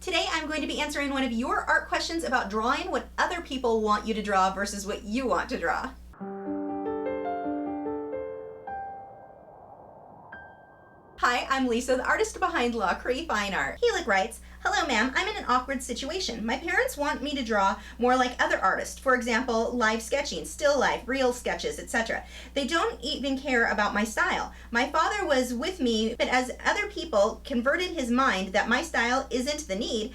Today I'm going to be answering one of your art questions about drawing what other people want you to draw versus what you want to draw. Hi, I'm Lisa, the artist behind Lachri Fine Art. Acrylic writes, "Hello ma'am, I'm in an awkward situation. My parents want me to draw more like other artists, for example, live sketching, still life, real sketches, etc. They don't even care about my style. My father was with me, but as other people converted his mind that my style isn't the need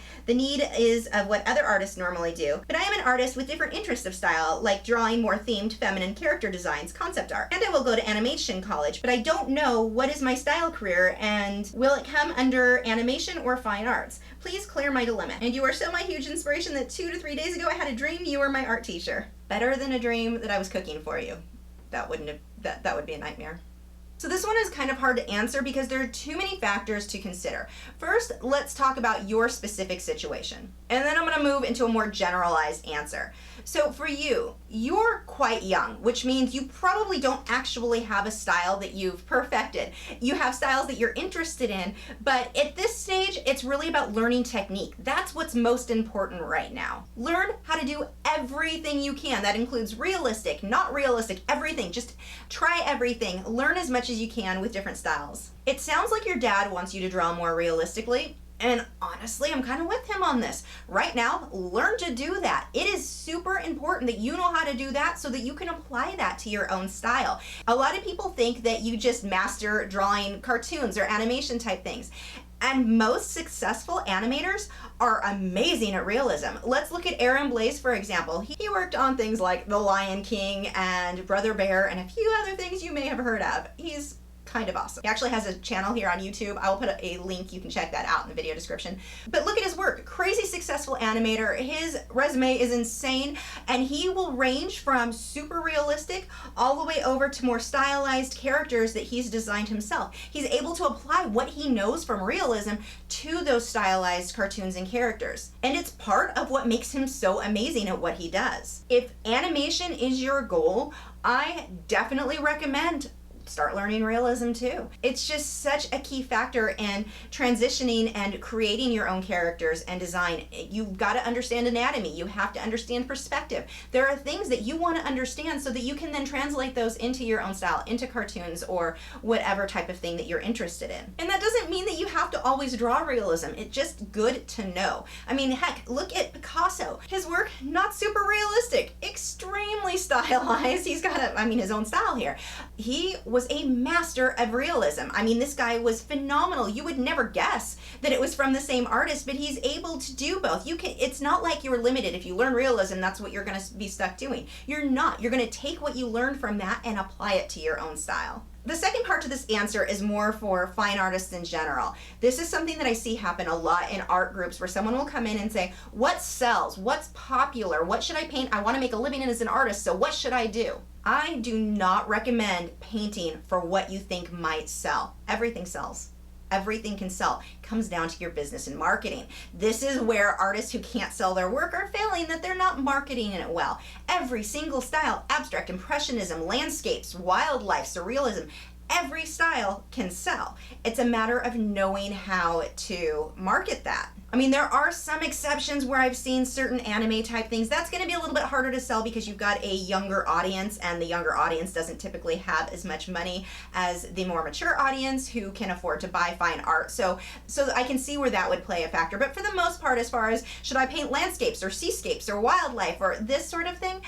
is of what other artists normally do. But I am an artist with different interests of style, like drawing more themed feminine character designs, concept art. And I will go to animation college, but I don't know what is my style career and will it come under animation or fine arts? Please clear my dilemma. And you are so my huge inspiration that 2 to 3 days ago I had a dream you were my art teacher. Better than a dream that I was cooking for you. That would be a nightmare." So this one is kind of hard to answer because there are too many factors to consider. First, let's talk about your specific situation. And then I'm going to move into a more generalized answer. So for you, you're quite young, which means you probably don't actually have a style that you've perfected. You have styles that you're interested in, but at this stage, it's really about learning technique. That's what's most important right now. Learn how to do everything you can. That includes realistic, not realistic, everything. Just try everything. Learn as much as you can with different styles. It sounds like your dad wants you to draw more realistically. And honestly, I'm kind of with him on this. Right now, learn to do that. It is super important that you know how to do that so that you can apply that to your own style. A lot of people think that you just master drawing cartoons or animation type things. And most successful animators are amazing at realism. Let's look at Aaron Blaise, for example. He worked on things like The Lion King and Brother Bear and a few other things you may have heard of. He's kind of awesome. He actually has a channel here on YouTube. I will put a link. You can check that out in the video description. But look at his work. Crazy successful animator. His resume is insane, and he will range from super realistic all the way over to more stylized characters that he's designed himself. He's able to apply what he knows from realism to those stylized cartoons and characters. And it's part of what makes him so amazing at what he does. If animation is your goal, I definitely recommend start learning realism too. It's just such a key factor in transitioning and creating your own characters and design. You've got to understand anatomy. You have to understand perspective. There are things that you want to understand so that you can then translate those into your own style, into cartoons or whatever type of thing that you're interested in. And that doesn't mean that you have to always draw realism. It's just good to know. I mean, heck, look at Picasso. His work, not super realistic, extremely stylized. He's got his own style here. He was a master of realism. I mean, this guy was phenomenal. You would never guess that it was from the same artist, but he's able to do both. It's not like you're limited. If you learn realism, that's what you're going to be stuck doing. You're not. You're going to take what you learned from that and apply it to your own style. The second part to this answer is more for fine artists in general. This is something that I see happen a lot in art groups where someone will come in and say, what sells? What's popular? What should I paint? I want to make a living as an artist, so what should I do? I do not recommend painting for what you think might sell. Everything sells. Everything can sell. It comes down to your business and marketing. This is where artists who can't sell their work are failing, that they're not marketing it well. Every single style, abstract, impressionism, landscapes, wildlife, surrealism, every style can sell. It's a matter of knowing how to market that. I mean, there are some exceptions where I've seen certain anime type things. That's going to be a little bit harder to sell because you've got a younger audience, and the younger audience doesn't typically have as much money as the more mature audience who can afford to buy fine art. So I can see where that would play a factor. But for the most part, as far as should I paint landscapes or seascapes or wildlife or this sort of thing,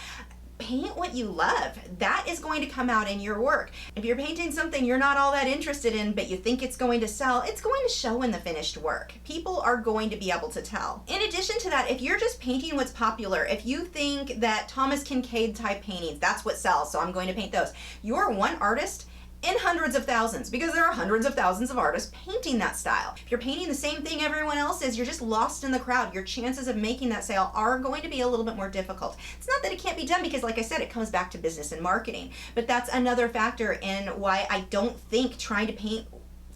paint what you love. That is going to come out in your work. If you're painting something you're not all that interested in, but you think it's going to sell, it's going to show in the finished work. People are going to be able to tell. In addition to that, if you're just painting what's popular, if you think that Thomas Kincaid type paintings, that's what sells, so I'm going to paint those, you're one artist in hundreds of thousands, because there are hundreds of thousands of artists painting that style. If you're painting the same thing everyone else is, you're just lost in the crowd. Your chances of making that sale are going to be a little bit more difficult. It's not that it can't be done, because like I said, it comes back to business and marketing. But that's another factor in why I don't think trying to paint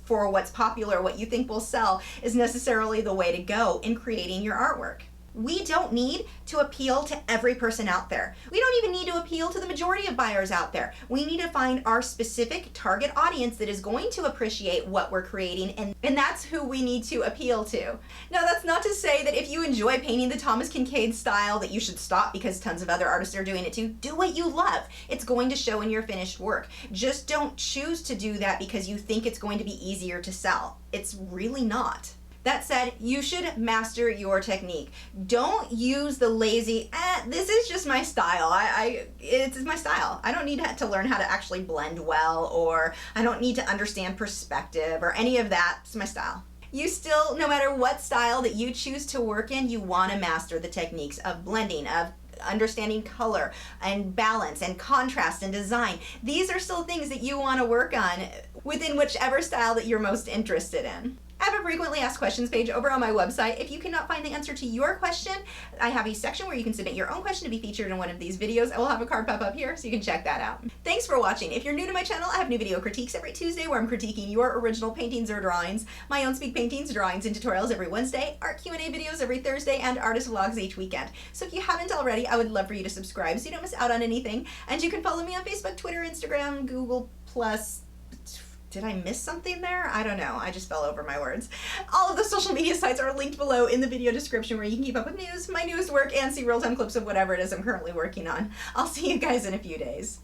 for what's popular, what you think will sell, is necessarily the way to go in creating your artwork. We don't need to appeal to every person out there. We don't even need to appeal to the majority of buyers out there. We need to find our specific target audience that is going to appreciate what we're creating, and that's who we need to appeal to. Now, that's not to say that if you enjoy painting the Thomas Kinkade style that you should stop because tons of other artists are doing it too. Do what you love. It's going to show in your finished work. Just don't choose to do that because you think it's going to be easier to sell. It's really not. That said, you should master your technique. Don't use the lazy, this is just my style. It's my style. I don't need to learn how to actually blend well, or I don't need to understand perspective or any of that. It's my style. You still, no matter what style that you choose to work in, you want to master the techniques of blending, of understanding color and balance and contrast and design. These are still things that you want to work on within whichever style that you're most interested in. I have a frequently asked questions page over on my website. If you cannot find the answer to your question, I have a section where you can submit your own question to be featured in one of these videos. I will have a card pop up here so you can check that out. Thanks for watching. If you're new to my channel, I have new video critiques every Tuesday where I'm critiquing your original paintings or drawings, my own speak paintings, drawings, and tutorials every Wednesday, art Q&A videos every Thursday, and artist vlogs each weekend. So if you haven't already, I would love for you to subscribe so you don't miss out on anything. And you can follow me on Facebook, Twitter, Instagram, Google+. Did I miss something there? I don't know. I just fell over my words. All of the social media sites are linked below in the video description where you can keep up with news, my newest work, and see real-time clips of whatever it is I'm currently working on. I'll see you guys in a few days.